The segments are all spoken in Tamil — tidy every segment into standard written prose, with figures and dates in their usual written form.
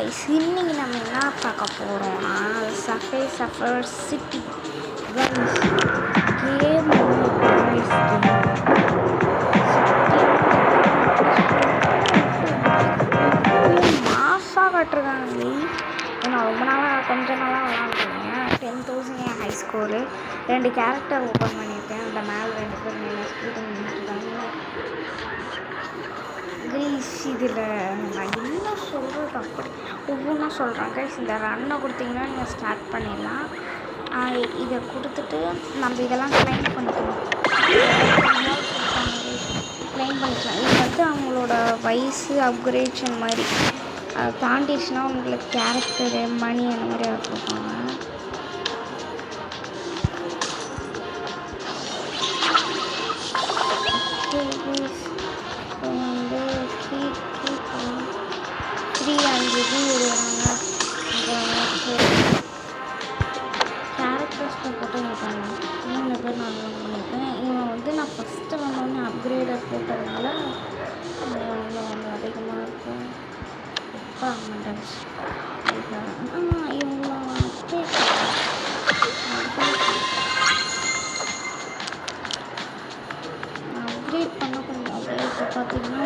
கைஸ், இன்னைக்கு நம்ம என்ன பார்க்க போகிறோம்னா சஃபே சஃபர் சிட்டி கேம் மாசாக காட்டுருக்காங்க. நான் ரொம்ப நாளாக கொஞ்ச நாளாக விளாண்டுருக்கேன். 10,000 என் ஹை ஸ்கோரு. 2 கேரக்டர் ஓப்பன் பண்ணியிருக்கேன். அந்த மேலே 2 பேர் மேலே ஸ்கூட்டர் நின்றுட்டாங்க. கைஸ், இதில் நான் என்ன சொல்கிறது அப்படி ஒவ்வொன்றா சொல்கிறேன் கைஸ். இந்த ரன்னை கொடுத்தீங்கன்னா நீங்கள் ஸ்டார்ட் பண்ணிடலாம். இதை கொடுத்துட்டு நம்ம இதெல்லாம் க்ளைம் பண்ணிக்கலாம். இது வந்து அவங்களோட வயசு அப்கிரேஷன் மாதிரி தாண்டிடுச்சுன்னா உங்களுக்கு கேரக்டரு மணி அந்த மாதிரி கொடுப்பாங்க. கேரக்டர்ஸில் போட்டு இருக்காங்க. 3 பேர் நான் பண்ணியிருக்கேன். இவன் வந்து நான் ஃபஸ்ட்டு வந்தோடனே அப்கிரேடர் போட்டதுனால வந்து அதிகமாக இருக்கும். இப்போ மெண்டல்ஸ் இவங்க அப்கிரேட் பண்ண கொஞ்சம் அப்கிரேட் பார்த்தீங்கன்னா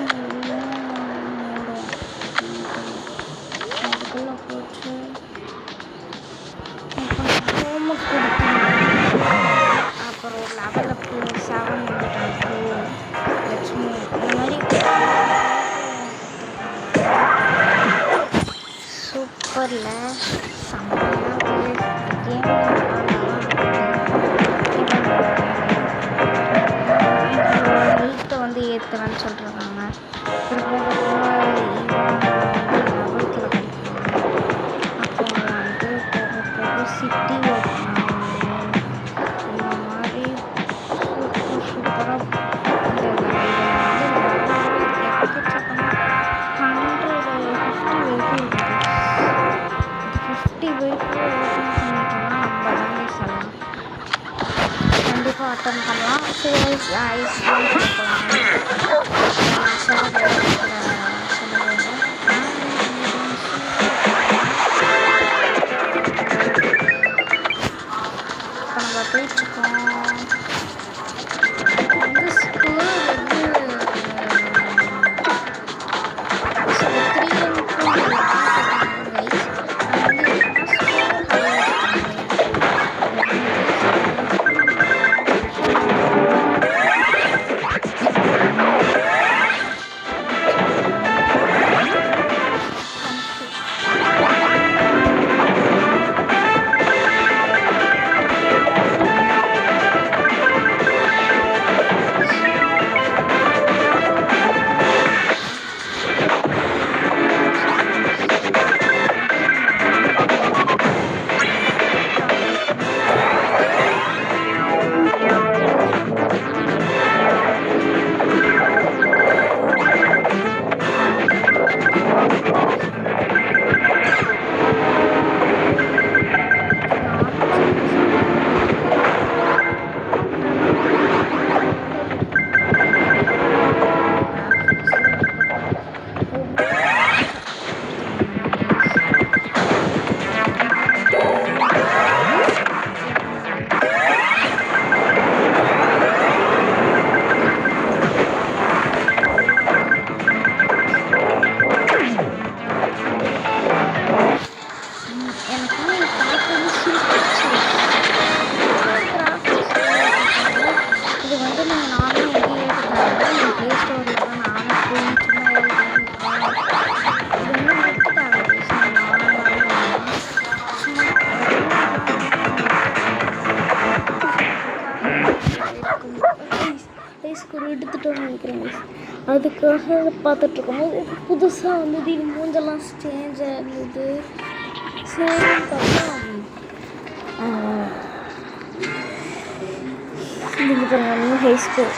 அதுக்குள்ளே போச்சு. அப்புறம் ஒரு லெவல் அப் 7 லட்சுமி இந்த மாதிரி சூப்பரில் செம்மையாக கேம் ஹெல்த்தை வந்து ஏற்றுவேன்னு சொல்லிருக்காங்க. சிட்டி இந்த மாதிரி சூப்பராக 50 வெஹிக்கிள் ஓப்பன் பண்ணிட்டோம்னா நம்ம எல்லாமே சொல்லலாம். கண்டிப்பாக அட்டன் பண்ணலாம். சேல்ஸ் ஐஸ் நம்ம போயிட்டுருக்கோம். வந்து ஸ்கூல் வந்து 1 எடுத்துட்டோன்னு நினைக்கிறேங்க. அதுக்காக பார்த்துட்ருக்கோம். புதுசாக வந்தது. இது மூஞ்செல்லாம் சேஞ்ச் ஆகுது. சரி பார்த்தா நியூ ஹை ஸ்கூல்.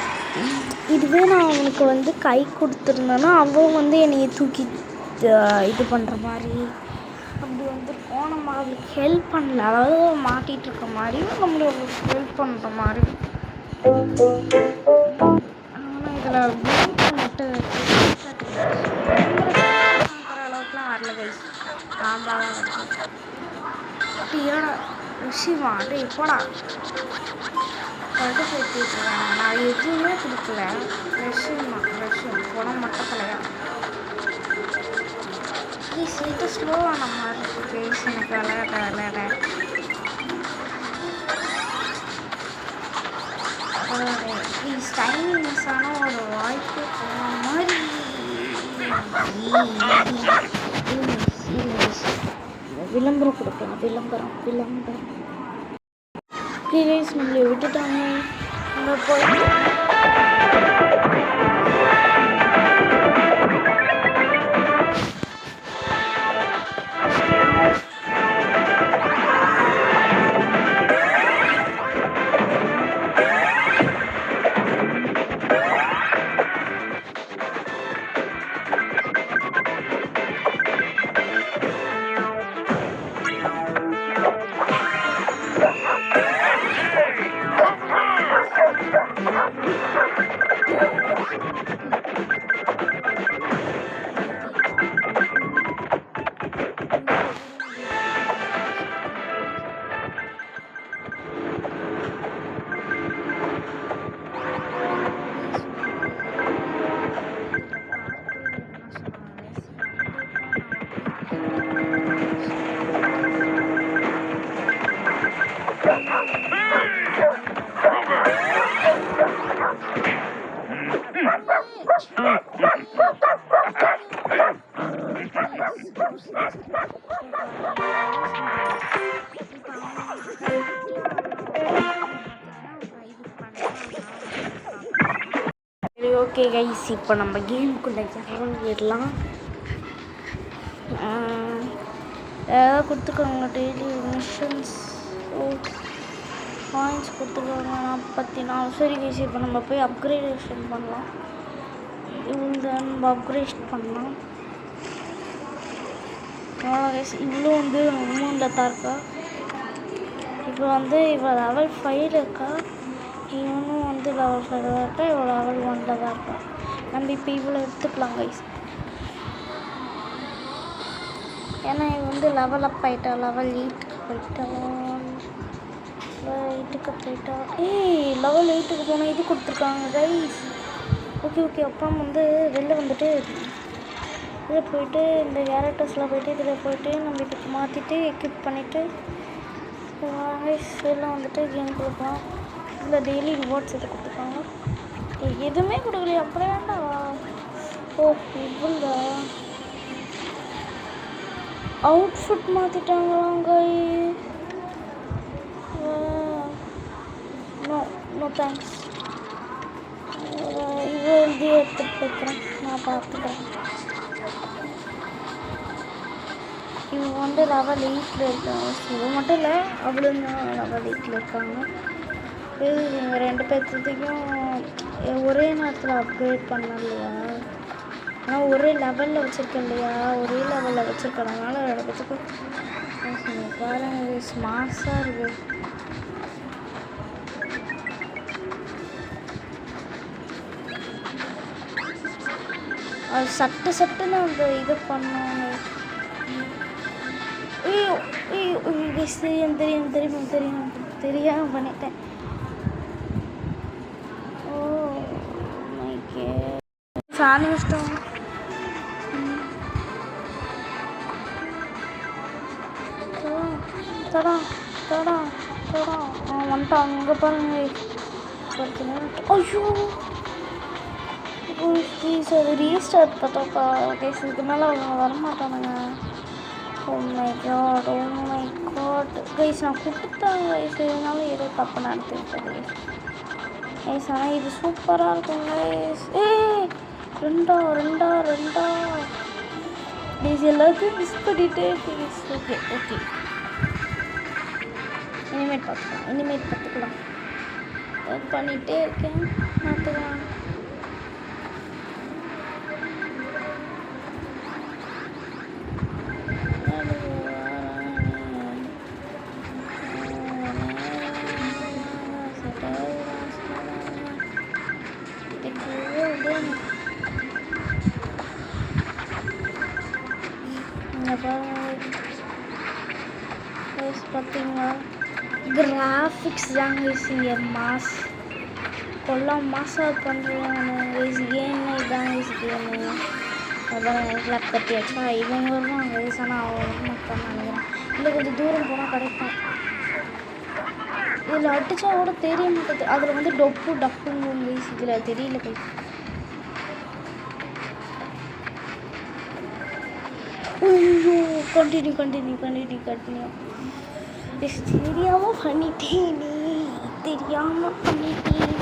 இதுவே நான் அவனுக்கு வந்து கை கொடுத்துருந்தேன்னா அவன் வந்து என்னையை தூக்கி இது பண்ணுற மாதிரி அப்படி வந்துருக்கோம். நம்ம அவளுக்கு ஹெல்ப் பண்ணல, அதாவது மாட்டிகிட்டு இருக்க மாதிரி நம்மளுக்கு ஹெல்ப் பண்ணுற மாதிரி. ஆனால் இதில் பண்ணிட்டு அளவுக்குலாம் வரல. கிடைக்கல கைஸ். நார்மலாக தான் கிடைக்கும். டீயோட விஷயமா டே போடா கரெக்டாக சேர்த்துட்ருக்கேன். நான் எதுவுமே கொடுக்கல. விஷயம் போனால் மட்டும் தலையா கைஸ். இது ஸ்லோவான மாதிரி இருக்குது கைஸ். எனக்கு விளையாட ப்ளீஸ் டைமிங்ஸான ஒரு வாய்ப்பு போன மாதிரி விளம்பரம் கொடுக்கலாம். விளம்பரம் ப்ளீஸ் நம்மளை விட்டுட்டாங்க. நம்ம போய் ஓகே கைஸ், இப்போ நம்ம கேமுக்குள்ளே இறங்கிடலாம். ஏதாவது கொடுத்துக்கோங்க. டெய்லி மிஷன்ஸ் பாயிண்ட்ஸ் கொடுத்துக்கோங்க. 44. சரி கைஸ், இப்போ நம்ம போய் அப்கிரேடேஷன் பண்ணலாம். இந்த நம்ம அப்கிரேட் பண்ணலாம். கைஸ், இவ்வளோ வந்து அமௌண்ட்டில் தான் இருக்கா. இப்போ வந்து இவள் லெவல் 5 இருக்கா. இவனும் வந்து லெவல் 5 தான் இருக்கா. இவள் லெவல் 1 தான் இருக்கா. நம்ம இப்போ இவ்வளோ எடுத்துக்கலாம் கைஸ். ஏன்னா இவன் வந்து லெவல் அப் ஆகிட்டா. லெவல் 8க்கு போயிட்டா. லெவல் 8க்கு போனால் இது கொடுத்துருக்காங்க கைஸ். ஓகே அப்புறம் வந்து வெளில வந்துட்டு இதில் போயிட்டு இந்த கேரக்டர்ஸில் போயிட்டு இதில் போயிட்டு நம்ம இதுக்கு மாற்றிட்டு எக்யூப் பண்ணிவிட்டு எல்லாம் வந்துட்டு கேம் கொடுக்கலாம். இதில் டெய்லி ரிவார்ட்ஸ் இது கொடுத்துருக்காங்க. எதுவுமே கொடுக்கலையே, அப்புறம் வேண்டாம். இவ்வளோ அவுட்ஃபிட் மாற்றிட்டாங்களாங்க. No thanks. இவ்வளோ எழுதி எடுத்துகிட்டு போய்க்கிறேன். நான் பார்த்துக்கிறேன். இவங்க வந்து லெவல் 8ல் இருக்காங்க. இவங்க மட்டும் இல்லை, அவளும் தான் லெவல் 8ல் இருக்காங்க. இவங்க 2 பேர்த்தையும் ஒரே நேரத்தில் அப்கிரேட் பண்ண இல்லையா. ஆனால் ஒரே லெவலில் வச்சுருக்கேன் இல்லையா. ஒரே லெவலில் வச்சுருக்கனால 2 பேர்த்துக்கும் பாருங்க ஸ்மாஸாக இருக்குது. அது சட்டுன்னு அந்த இது பண்ணாங்க. தெரியாமல் பண்ணிட்டேன். சாணி இஷ்டம். தடா வந்துட்டான். அங்கே பாருங்க. ஐயோ ப்ளீஸ், அது ரீஸ்டார்ட் பார்த்தோக்கா. கேஸ் இதுக்கு மேலே அவங்க வரமாட்டானுங்க. ஓ மை காட் கைஸ், நான் கொடுத்தேன் கைஸ். இதனால ஏதோ தப்பு நடந்துக்கிட்டேன் கைஸ். ஆனால் இது சூப்பராக இருக்கும் கைஸ். ரெண்டா கைஸ், எல்லாத்தையும் மிஸ் பண்ணிட்டே கைஸ். ஓகே இனிமேட் பார்த்துக்கலாம். பண்ணிகிட்டே இருக்கேன். பார்த்துக்கலாம். பார்த்தீங்களா கிராஃபிக்ஸ் தாங்க இங்கே மாஸ் கொல்லாம் மாசாக பண்ணுறேன் கேமு இதாங்க கேமு அதான் எனக்கு லேப் கட்டியாச்சா இவங்க வருவாங்க ஆனால் அவங்க மக்கள் நினைக்கிறேன் இல்லை கொஞ்சம் தூரம் போனால் கிடைக்கும் இதில் அடித்தா கூட தெரிய மாட்டேது அதில் வந்து டொப்பு டப்புங்க கைஸ் இதில் தெரியல கைஸ் ஐயோ கண்டினியூ தெரியாமல் பண்ணிட்டேனே தெரியாமல் பண்ணிட்டேன்